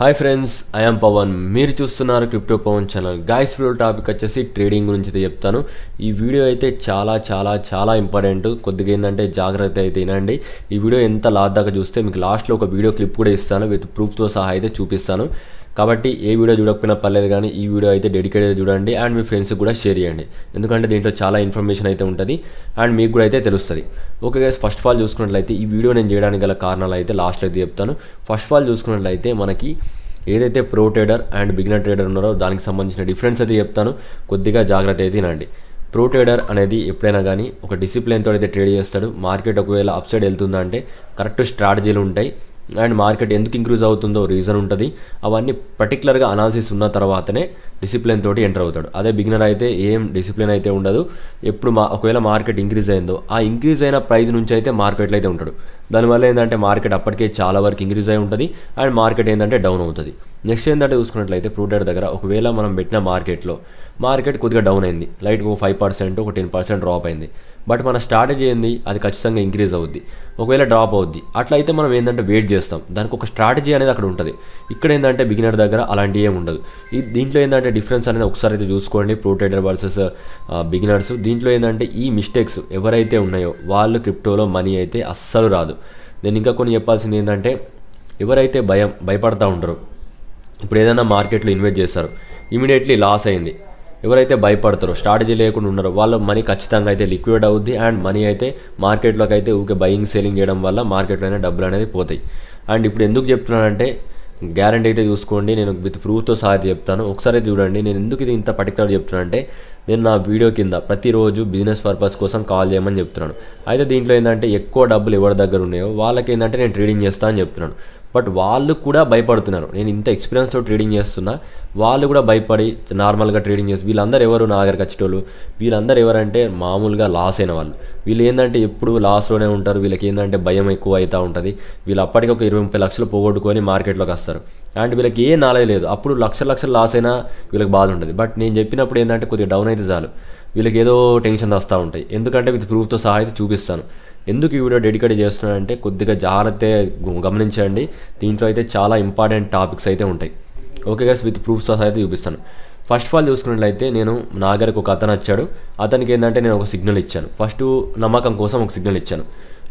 Hi friends, I'm Pavan. మీరు చూస్తున్నారు crypto Pavan channel. Guys, video topic వచ్చేసి ట్రేడింగ్ గురించి అయితే చెప్తాను. ఈ వీడియో అయితే చాలా చాలా చాలా ఇంపార్టెంట్. కొద్దిగా ఏంటంటే జాగ్రత్త అయితే వినండి. ఈ వీడియో ఎంత లాస్ట్ దాకా చూస్తే మీకు లాస్ట్లో ఒక వీడియో క్లిప్ కూడా ఇస్తాను, విత్ ప్రూఫ్తో సహా అయితే చూపిస్తాను. కాబట్టి ఏ వీడియో చూడకపోయినా పర్లేదు, కానీ ఈ వీడియో అయితే డెడికేటెడ్ చూడండి అండ్ మీ ఫ్రెండ్స్కి కూడా షేర్ చేయండి. ఎందుకంటే దీంట్లో చాలా ఇన్ఫర్మేషన్ అయితే ఉంటుంది అండ్ మీకు కూడా అయితే తెలుస్తుంది. Okay guys, first of all చూసుకున్నట్లయితే ఈ వీడియో నేను చేయడానికి గల కారణాలు అయితే లాస్ట్లో అయితే చెప్తాను. ఫస్ట్ ఆఫ్ ఆల్ చూసుకున్నట్లయితే మనకి ఏదైతే pro trader and beginner trader ఉన్నారో దానికి సంబంధించిన డిఫరెన్స్ అయితే చెప్తాను. కొద్దిగా జాగ్రత్త అయితే వినండి. ప్రో ట్రేడర్ అనేది ఎప్పుడైనా కానీ ఒక డిసిప్లిన్తో అయితే ట్రేడ్ చేస్తాడు. మార్కెట్ ఒకవేళ అప్ సైడ్ వెళ్తుందా అంటే కరెక్ట్ స్ట్రాటజీలు ఉంటాయి అండ్ మార్కెట్ ఎందుకు ఇంక్రీజ్ అవుతుందో రీజన్ ఉంటుంది. అవన్నీ పర్టికులర్గా అనాలిసిస్ ఉన్న తర్వాతనే డిసిప్లిన్ తోటి ఎంటర్ అవుతాడు. అదే బిగినర్ అయితే ఏం డిసిప్లిన్ అయితే ఉండదు. ఎప్పుడు ఒకవేళ మార్కెట్ ఇంక్రీజ్ అయిందో ఆ ఇంక్రీజ్ అయిన ప్రైస్ నుంచి అయితే మార్కెట్లో అయితే ఉంటాడు. దానివల్ల ఏంటంటే మార్కెట్ అప్పటికే చాలా వరకు ఇంక్రీజ్ అయి ఉంటుంది అండ్ మార్కెట్ ఏంటంటే డౌన్ అవుతుంది. నెక్స్ట్ ఏంటంటే చూసుకున్నట్లయితే ప్రో ట్రేడర్ దగ్గర ఒకవేళ మనం పెట్టిన మార్కెట్ కొద్దిగా డౌన్ అయింది, లైట్గా 5% ఒక 10% డ్రాప్ అయింది. బట్ మన స్ట్రాటజీ ఏంది, అది ఖచ్చితంగా ఇంక్రీజ్ అవుద్ది, ఒకవేళ డ్రాప్ అవుద్ది. అట్లా అయితే మనం ఏంటంటే వెయిట్ చేస్తాం. దానికి ఒక స్ట్రాటజీ అనేది అక్కడ ఉంటుంది. ఇక్కడ ఏంటంటే బిగినర్ దగ్గర అలాంటి ఏమి ఉండదు. దీంట్లో ఏంటంటే డిఫరెన్స్ అనేది ఒకసారి అయితే చూసుకోండి, ప్రో ట్రేడర్ వర్సెస్ బిగినర్స్. దీంట్లో ఏంటంటే ఈ మిస్టేక్స్ ఎవరైతే ఉన్నాయో వాళ్ళు క్రిప్టోలో మనీ అయితే అస్సలు రాదు. నేను ఇంకా కొన్ని చెప్పాల్సింది ఏంటంటే, ఎవరైతే భయపడతా ఉంటారో, ఇప్పుడు ఏదైనా మార్కెట్లో ఇన్వెస్ట్ చేస్తారు, ఇమీడియట్లీ లాస్ అయింది, ఎవరైతే భయపడతారో స్ట్రాటజీ లేకుండా ఉన్నారో వాళ్ళ మనీ ఖచ్చితంగా అయితే లిక్విడ్ అవుద్ది అండ్ మనీ అయితే మార్కెట్లోకి అయితే ఊకే బయింగ్ సెల్లింగ్ చేయడం వల్ల మార్కెట్లోనే డబ్బులు అనేది పోతాయి. అండ్ ఇప్పుడు ఎందుకు చెప్తున్నానంటే గ్యారంటీ అయితే చూసుకోండి, నేను విత్ ప్రూఫ్తో సహా అయితే చెప్తాను. ఒకసారి అయితే చూడండి. నేను ఎందుకు ఇది ఇంత పర్టికులర్ చెప్తున్నాను అంటే, నేను నా వీడియో కింద ప్రతిరోజు బిజినెస్ పర్పస్ కోసం కాల్ చేయమని చెప్తున్నాను. అయితే దీంట్లో ఏంటంటే ఎక్కువ డబ్బులు ఎవరి దగ్గర ఉన్నాయో వాళ్ళకి ఏంటంటే నేను ట్రేడింగ్ చేస్తాను అని చెప్తున్నాను. బట్ వాళ్ళు కూడా భయపడుతున్నారు. నేను ఇంత ఎక్స్పీరియన్స్తో ట్రేడింగ్ చేస్తున్నా, వాళ్ళు కూడా భయపడి నార్మల్గా ట్రేడింగ్ చేస్తారు. వీళ్ళందరూ ఎవరు నా దగ్గరకు వచ్చేటోళ్ళు? వీళ్ళందరూ ఎవరంటే మామూలుగా లాస్ అయిన వాళ్ళు. వీళ్ళు ఏంటంటే ఎప్పుడు లాస్లోనే ఉంటారు. వీళ్ళకి ఏంటంటే భయం ఎక్కువ అవుతూ ఉంటుంది. వీళ్ళు అప్పటికి ఒక 20-30 లక్షలు పోగొట్టుకొని మార్కెట్లోకి వస్తారు అండ్ వీళ్ళకి ఏ నాలెడ్జ్ లేదు. అప్పుడు లక్షలు లాస్ అయినా వీళ్ళకి బాధ ఉంటుంది. బట్ నేను చెప్పినప్పుడు ఏంటంటే కొద్దిగా డౌన్ అయితే చాలు వీళ్ళకి ఏదో టెన్షన్ వస్తూ ఉంటాయి. ఎందుకంటే విత్ ప్రూఫ్తో సహా అయితే చూపిస్తాను. ఎందుకు ఈ వీడియో డెడికేట్ చేస్తున్నానంటే కొద్దిగా జాగ్రత్త గమనించండి. దీంట్లో అయితే చాలా ఇంపార్టెంట్ టాపిక్స్ అయితే ఉంటాయి. ఓకే గైస్, విత్ ప్రూఫ్స్ సహా అయితే చూపిస్తాను. ఫస్ట్ ఆఫ్ ఆల్ చూసుకున్నట్లయితే నేను నా దగ్గరకు ఒక అతను వచ్చాడు. అతనికి ఏంటంటే నేను ఒక సిగ్నల్ ఇచ్చాను. ఫస్ట్ నమ్మకం కోసం ఒక సిగ్నల్ ఇచ్చాను,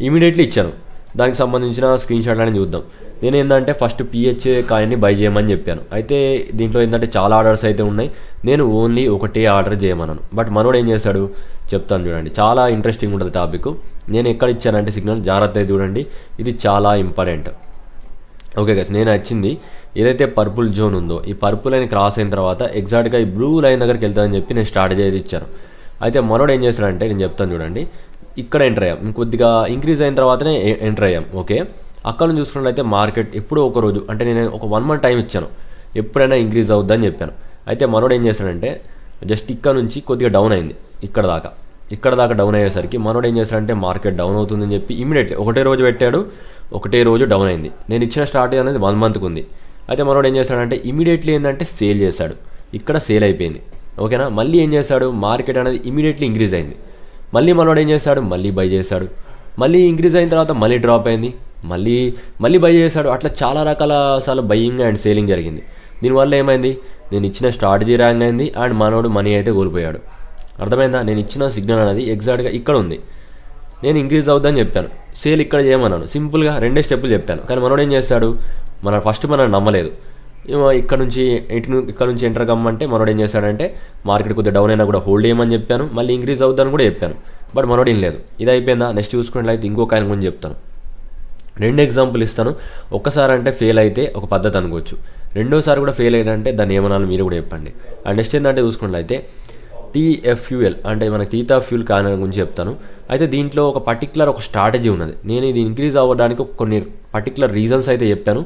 ఇమీడియట్లీ ఇచ్చాను. దానికి సంబంధించిన స్క్రీన్ షాట్ అనేది చూద్దాం. నేను ఏంటంటే ఫస్ట్ పిహెచ్ఏ కాయిన్ని బై చేయమని చెప్పాను. అయితే దీంట్లో ఏంటంటే చాలా ఆర్డర్స్ అయితే ఉన్నాయి. నేను ఓన్లీ ఒకటే ఆర్డర్ చేయమన్నాను. బట్ మనోడు ఏం చేశాడు చెప్తాను చూడండి. చాలా ఇంట్రెస్టింగ్ ఉంటుంది టాపిక్. నేను ఎక్కడ ఇచ్చానంటే సిగ్నల్ జాగ్రత్తగా చూడండి, ఇది చాలా ఇంపార్టెంట్. ఓకే గైస్, నేను వచ్చింది ఏదైతే పర్పుల్ జోన్ ఉందో ఈ పర్పుల్ లైన్ క్రాస్ అయిన తర్వాత ఎగ్జాక్ట్గా ఈ బ్లూ లైన్ దగ్గరికి వెళ్తానని చెప్పి నేను స్ట్రాటజీ అయితే ఇచ్చాను. అయితే మనోడు ఏం చేస్తాడంటే, నేను చెప్తాను చూడండి, ఇక్కడ ఎంటర్ అయ్యాం. ఇంకొద్దిగా ఇంక్రీజ్ అయిన తర్వాతనే ఎంటర్ అయ్యాం. ఓకే, అక్కడ నుంచి చూసుకున్నట్లయితే మార్కెట్ ఎప్పుడో ఒక రోజు అంటే నేను ఒక 1 month టైం ఇచ్చాను, ఎప్పుడైనా ఇంక్రీజ్ అవుద్దని చెప్పాను. అయితే మనోడు ఏం చేస్తాడంటే జస్ట్ ఇక్కడ నుంచి కొద్దిగా డౌన్ అయింది, ఇక్కడ దాకా డౌన్ అయ్యేసరికి మనోడు ఏం చేస్తాడంటే మార్కెట్ డౌన్ అవుతుందని చెప్పి ఇమీడియట్లీ ఒకటే రోజు పెట్టాడు, ఒకటే రోజు డౌన్ అయింది. నేను ఇచ్చిన స్టార్ట్ అనేది 1 monthకి ఉంది. అయితే మనోడు ఏం చేస్తాడంటే ఇమీడియట్లీ ఏంటంటే సేల్ చేశాడు, ఇక్కడ సేల్ అయిపోయింది. ఓకేనా, మళ్ళీ ఏం చేశాడు, మార్కెట్ అనేది ఇమీడియట్లీ ఇంక్రీజ్ అయింది. మళ్ళీ మనోడు ఏం చేశాడు, మళ్ళీ బై చేశాడు. మళ్ళీ ఇంక్రీజ్ అయిన తర్వాత మళ్ళీ డ్రాప్ అయింది, మళ్ళీ బై చేశాడు. అట్లా చాలా రకాల సార్లు బయింగ్ అండ్ సేలింగ్ జరిగింది. దీనివల్ల ఏమైంది, నేను ఇచ్చిన స్ట్రాటజీ ర్యాంగ్ అయింది అండ్ మనోడు మనీ అయితే కోల్పోయాడు. అర్థమైందా? నేను ఇచ్చిన సిగ్నల్ అనేది ఎగ్జాక్ట్గా ఇక్కడ ఉంది. నేను ఇంక్రీజ్ అవుద్దని చెప్పాను, సేల్ ఇక్కడ చేయమన్నాను, సింపుల్గా 2 స్టెప్పులు చెప్పాను. కానీ మనోడు ఏం చేస్తాడు, మనం నమ్మలేదు. ఇక్కడ నుంచి ఎంటర్ కమ్మంటే మనోడు ఏం చేశాడంటే మార్కెట్ కొద్దిగా డౌన్ అయినా కూడా హోల్డ్ చేయమని చెప్పాను, మళ్ళీ ఇంక్రీజ్ అవుద్దని కూడా చెప్పాను. బట్ మనోడు ఏం లేదు. ఇది అయిపోయిందా? నెక్స్ట్ చూసుకున్నట్లయితే ఇంకొక ఆయన గురించి చెప్తాను. 2 ఎగ్జాంపుల్ ఇస్తాను. ఒక్కసారి అంటే ఫెయిల్ అయితే ఒక పద్ధతి అనుకోవచ్చు, రెండోసారి కూడా ఫెయిల్ అయ్యారంటే దాన్ని ఏమనాలో మీరు కూడా చెప్పండి. అండ్ నెక్స్ట్ ఏంటంటే చూసుకున్నట్లయితే TFUL అంటే మనకి తీతా ఫ్యూల్ కాయిన్ గురించి చెప్తాను. అయితే దీంట్లో ఒక పర్టికులర్ ఒక స్ట్రాటజీ ఉన్నది. నేను ఇది ఇంక్రీజ్ అవ్వడానికి కొన్ని పర్టికులర్ రీజన్స్ అయితే చెప్పాను.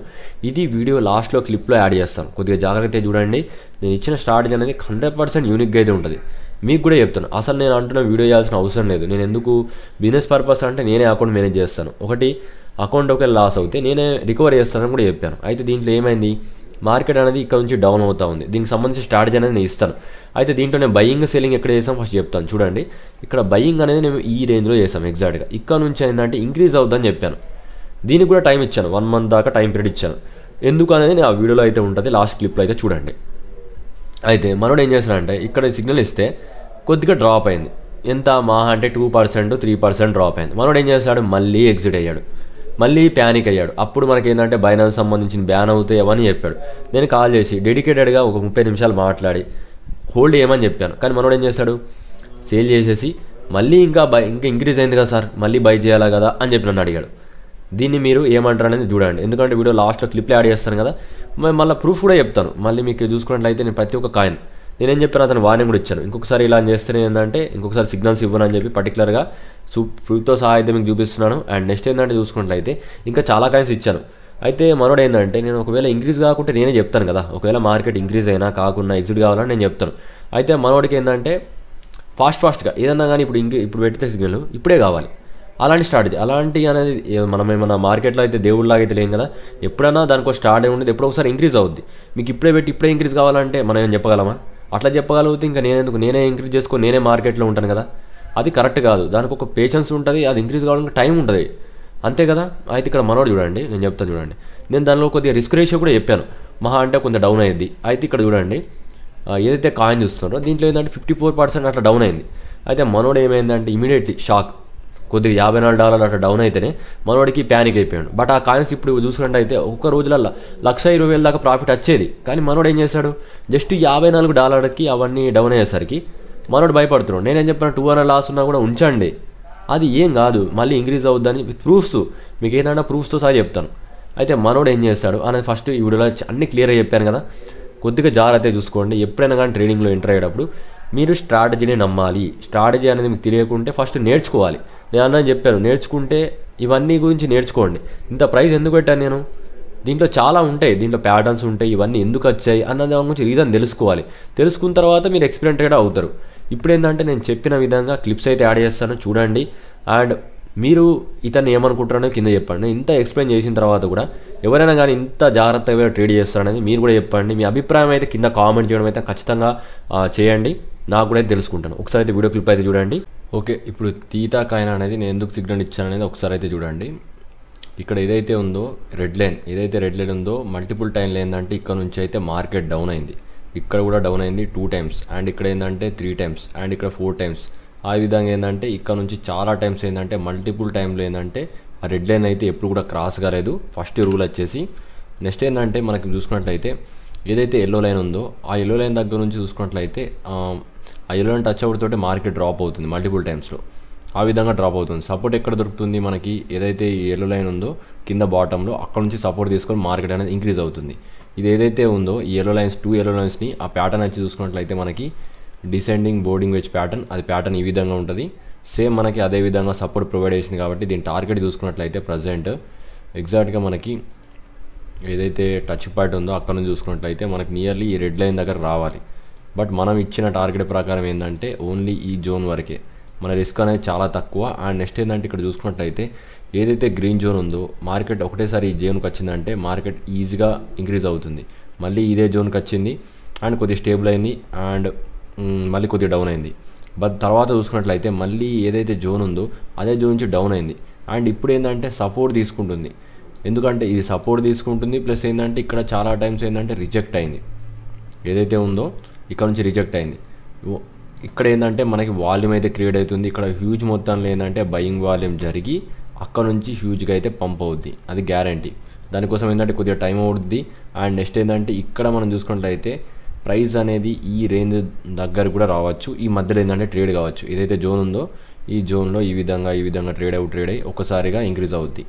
ఇది వీడియో లాస్ట్లో క్లిప్లో యాడ్ చేస్తాను, కొద్దిగా జాగ్రత్తగా చూడండి. నేను ఇచ్చిన స్ట్రాటజీ అనేది 100% యూనిక్గా అయితే ఉంటుంది. మీకు కూడా చెప్తాను, అసలు నేను అంటున్న వీడియో చేయాల్సిన అవసరం లేదు. నేను ఎందుకు బిజినెస్ పర్పస్ అంటే నేనే అకౌంట్ మేనేజ్ చేస్తాను. ఒకటి అకౌంట్ ఒకవేళ లాస్ అవుతే నేనే రికవర్ చేస్తానని కూడా చెప్పాను. అయితే దీంట్లో ఏమైంది, మార్కెట్ అనేది ఇక్కడ నుంచి డౌన్ అవుతూ ఉంది. దీనికి సంబంధించిన స్ట్రాటజీ అనేది నేను ఇస్తాను. అయితే దీంట్లో నేను బయింగ్ సెల్లింగ్ ఎక్కడ చేసాం ఫస్ట్ చెప్తాను చూడండి. ఇక్కడ బయింగ్ అనేది నేను ఈ రేంజ్లో చేసాం ఎగ్జాక్ట్గా. ఇక్కడ నుంచి ఏంటంటే ఇంక్రీజ్ అవుతుందని చెప్పాను. దీనికి కూడా టైం ఇచ్చాను, 1 month దాకా టైం పీరియడ్ ఇచ్చాను. ఎందుకు అనేది నేను ఆ వీడియోలో అయితే ఉంటుంది, లాస్ట్ క్లిప్లో అయితే చూడండి. అయితే మనోడు ఏం చేస్తాడంటే ఇక్కడ సిగ్నల్ ఇస్తే కొద్దిగా డ్రాప్ అయింది, ఎంత మహా అంటే 2% 3% డ్రాప్ అయింది. మనోడు ఏం చేస్తాడు, మళ్ళీ ఎగ్జిట్ అయ్యాడు, మళ్ళీ ప్యానిక్ అయ్యాడు. అప్పుడు మనకి ఏంటంటే బైనాన్స్ సంబంధించిన బ్యాన్ అవుతాయి అవన్నీ చెప్పాడు. నేను కాల్ చేసి డెడికేటెడ్గా ఒక 30 నిమిషాలు మాట్లాడి హోల్డ్ చేయమని చెప్పాను. కానీ మనోడు ఏం చేస్తాడు, సేల్ చేసేసి మళ్ళీ ఇంకా ఇంక్రీజ్ అయింది కదా సార్, మళ్ళీ బై చేయాలా కదా అని చెప్పి నన్ను అడిగాడు. దీన్ని మీరు ఏమంటారు అనేది చూడండి, ఎందుకంటే వీడియో లాస్ట్లో క్లిప్లో యాడ్ చేస్తాను కదా, మళ్ళీ ప్రూఫ్ కూడా చెప్తాను. మళ్ళీ మీకు చూసుకున్నట్లయితే నేను ప్రతి ఒక్క కాయిన్ నేనేం చెప్పాను, అతను వార్నింగ్ కూడా ఇచ్చాను, ఇంకొకసారి ఇలా చేస్తేనే ఏంటంటే ఇంకొకసారి సిగ్నల్స్ ఇవ్వను అని చెప్పి పర్టికులర్గా ప్రూఫ్తో సహా అయితే మీకు చూపిస్తున్నాను. అండ్ నెక్స్ట్ ఏంటంటే చూసుకున్నట్లయితే ఇంకా చాలా కాయిన్స్ ఇచ్చాను. అయితే మనోడు ఏంటంటే నేను ఒకవేళ ఇంక్రీజ్ కాకుంటే నేనే చెప్తాను కదా, ఒకవేళ మార్కెట్ ఇంక్రీజ్ అయినా కాకుండా ఎగ్జిట్ కావాలని నేను చెప్తాను. అయితే మనోడికి ఏంటంటే ఫాస్ట్గా ఏదన్నా కానీ ఇప్పుడు పెట్టితే సిగ్నల్ ఇప్పుడే కావాలి, అలాంటి స్ట్రాటజీ. అలాంటి అనేది మనం ఏమన్నా మార్కెట్లో అయితే దేవుళ్ళలాగా అయితే లేం కదా, ఎప్పుడైనా దానికో స్టార్ట్ అయి ఉండేది, ఎప్పుడో ఒకసారి ఇంక్రీజ్ అవుద్ది. మీకు ఇప్పుడే పెట్టి ఇప్పుడే ఇంక్రీజ్ కావాలంటే మనం ఏం చెప్పగలమా? అట్లా చెప్పగలిగితే ఇంకా నేనే ఇంక్రీజ్ చేసుకొని నేనే మార్కెట్లో ఉంటాను కదా, అది కరెక్ట్ కాదు. దానికి ఒక పేషెన్స్ ఉంటుంది, అది ఇంక్రీజ్ కావడానికి టైం ఉంటుంది, అంతే కదా. అయితే ఇక్కడ మనోడు చూడండి, నేను చెప్తాను చూడండి, నేను దానిలో కొద్దిగా రిస్క్ రేషియో కూడా చెప్పాను, మహా అంటే కొంత డౌన్ అయ్యింది. అయితే ఇక్కడ చూడండి ఏదైతే కాయిన్ చూస్తున్నారో దీంట్లో ఏంటంటే 54% అట్లా డౌన్ అయింది. అయితే మనోడు ఏమైందంటే ఇమీడియట్లీ షాక్, కొద్దిగా $54 అట్లా డౌన్ అయితేనే మనోడికి ప్యానిక్ అయిపోయాడు. బట్ ఆ కాయిన్స్ ఇప్పుడు చూసుకున్నట్టయితే ఒక్క రోజులలో 1,20,000 దాకా ప్రాఫిట్ వచ్చేది. కానీ మనోడు ఏం చేశాడు, జస్ట్ $54కి అవన్నీ డౌన్ అయ్యేసరికి మనోడు భయపడుతున్నాడు. నేనేం చెప్పాను, 200 లాస్ ఉన్నా కూడా ఉంచండి, అది ఏం కాదు, మళ్ళీ ఇంక్రీజ్ అవుద్దని విత్ ప్రూఫ్స్, మీకు ఏదైనా ప్రూఫ్స్తో సహా చెప్తాను. అయితే మనోడు ఏం చేస్తాడు అనేది ఫస్ట్ ఈ వీడియోలో అన్ని క్లియర్గా చెప్పాను కదా, కొద్దిగా జాగ్రత్త చూసుకోండి. ఎప్పుడైనా కానీ ట్రేడింగ్లో ఎంటర్ అయ్యేటప్పుడు మీరు స్ట్రాటజీని నమ్మాలి. స్ట్రాటజీ అనేది మీకు తెలియకుంటే ఫస్ట్ నేర్చుకోవాలి. నేను అన్నని చెప్పాను, నేర్చుకుంటే ఇవన్నీ గురించి నేర్చుకోండి. ఇంత ప్రైస్ ఎందుకు పెట్టాను నేను, దీంట్లో చాలా ఉంటాయి, దీంట్లో ప్యాటర్న్స్ ఉంటాయి, ఇవన్నీ ఎందుకు వచ్చాయి అన్న దాని గురించి రీజన్ తెలుసుకోవాలి. తెలుసుకున్న తర్వాత మీరు ఎక్స్పీరియెంటెడ్ అవుతారు. ఇప్పుడు ఏంటంటే నేను చెప్పిన విధంగా క్లిప్స్ అయితే యాడ్ చేస్తాను చూడండి. అండ్ మీరు ఇతన్ని ఏమనుకుంటారో కింద చెప్పండి. ఇంత ఎక్స్ప్లెయిన్ చేసిన తర్వాత కూడా ఎవరైనా కానీ ఇంత జాగ్రత్తగా ట్రేడ్ చేస్తారనేది మీరు కూడా చెప్పండి. మీ అభిప్రాయం అయితే కింద కామెంట్ చేయడం అయితే ఖచ్చితంగా చేయండి, నాకు కూడా తెలుసుకుంటాను. ఒకసారి అయితే వీడియో క్లిప్ అయితే చూడండి. ఓకే, ఇప్పుడు తీతా కాయిన్ అనేది నేను ఎందుకు సిగ్నల్ ఇచ్చాను అనేది ఒకసారి అయితే చూడండి. ఇక్కడ ఏదైతే ఉందో రెడ్ లైన్ ఉందో మల్టిపుల్ టైంలో ఏంటంటే ఇక్కడ నుంచి అయితే మార్కెట్ డౌన్ అయింది, ఇక్కడ కూడా డౌన్ అయింది 2 times, అండ్ ఇక్కడ ఏంటంటే 3 times, అండ్ ఇక్కడ 4 times. ఆ విధంగా ఏంటంటే ఇక్కడ నుంచి చాలా టైమ్స్ ఏంటంటే మల్టిపుల్ టైంలో ఏంటంటే ఆ రెడ్ లైన్ అయితే ఎప్పుడు కూడా క్రాస్ కాలేదు, ఫస్ట్ రూల్ వచ్చేసి. నెక్స్ట్ ఏంటంటే మనకి చూసుకున్నట్లయితే ఏదైతే ఎల్లో లైన్ ఉందో ఆ ఎల్లో లైన్ దగ్గర నుంచి చూసుకున్నట్లయితే ఆ ఎల్లో లైన్ టచ్ అవుతుంటే మార్కెట్ డ్రాప్ అవుతుంది మల్టిపుల్ టైమ్స్లో, ఆ విధంగా డ్రాప్ అవుతుంది. సపోర్ట్ ఎక్కడ దొరుకుతుంది మనకి, ఏదైతే ఈ ఎల్లో లైన్ ఉందో కింద బాటంలో అక్కడ నుంచి సపోర్ట్ తీసుకొని మార్కెట్ అనేది ఇంక్రీజ్ అవుతుంది. ఇది ఏదైతే ఉందో ఈ ఎల్లో లైన్స్ 2 ఎల్లో లైన్స్ని ఆ ప్యాటర్న్ వచ్చి చూసుకున్నట్లయితే మనకి డిసెండింగ్ బోర్డింగ్ వెజ్ ప్యాటర్న్, అది ప్యాటర్న్ ఈ విధంగా ఉంటుంది. సేమ్ మనకి అదే విధంగా సపోర్ట్ ప్రొవైడ్ చేసింది కాబట్టి దీని టార్గెట్ చూసుకున్నట్లయితే ప్రజెంట్ ఎగ్జాక్ట్గా మనకి ఏదైతే టచ్ పాయింట్ ఉందో అక్కడ నుంచి చూసుకున్నట్లయితే మనకి నియర్లీ ఈ రెడ్ లైన్ దగ్గర రావాలి. బట్ మనం ఇచ్చిన టార్గెట్ ప్రకారం ఏంటంటే ఓన్లీ ఈ జోన్ వరకే, మన రిస్క్ అనేది చాలా తక్కువ. అండ్ నెక్స్ట్ ఏంటంటే ఇక్కడ చూసుకున్నట్లయితే ఏదైతే గ్రీన్ జోన్ ఉందో మార్కెట్ ఒకటేసారి ఈ జోన్కి వచ్చిందంటే మార్కెట్ ఈజీగా ఇంక్రీజ్ అవుతుంది. మళ్ళీ ఇదే జోన్కి వచ్చింది అండ్ కొద్దిగా స్టేబుల్ అయింది అండ్ మళ్ళీ కొద్దిగా డౌన్ అయింది. బట్ తర్వాత చూసుకున్నట్లయితే మళ్ళీ ఏదైతే జోన్ ఉందో అదే జోన్ నుంచి డౌన్ అయింది. అండ్ ఇప్పుడు ఏంటంటే సపోర్ట్ తీసుకుంటుంది, ఎందుకంటే ఇది సపోర్ట్ తీసుకుంటుంది ప్లస్ ఏంటంటే ఇక్కడ చాలా టైమ్స్ ఏంటంటే రిజెక్ట్ అయింది, ఏదైతే ఉందో ఇక్కడ నుంచి రిజెక్ట్ అయింది. ఇక్కడ ఏంటంటే మనకి వాల్యూమ్ అయితే క్రియేట్ అవుతుంది, ఇక్కడ హ్యూజ్ మొత్తంలో ఏంటంటే బయింగ్ వాల్యూమ్ జరిగి అక్కడ నుంచి హ్యూజ్గా అయితే పంప్ అవుద్ది, అది గ్యారంటీ. దానికోసం ఏంటంటే కొద్దిగా టైం అవుద్ది. అండ్ నెక్స్ట్ ఏంటంటే ఇక్కడ మనం చూసుకున్నట్లయితే ప్రైస్ అనేది ఈ రేంజ్ దగ్గర కూడా రావచ్చు, ఈ మధ్యలో ఏంటంటే ట్రేడ్ కావచ్చు. ఏదైతే జోన్ ఉందో ఈ జోన్లో ఈ విధంగా ట్రేడ్ అయ్యి ఒకసారిగా ఇంక్రీజ్ అవుద్ది.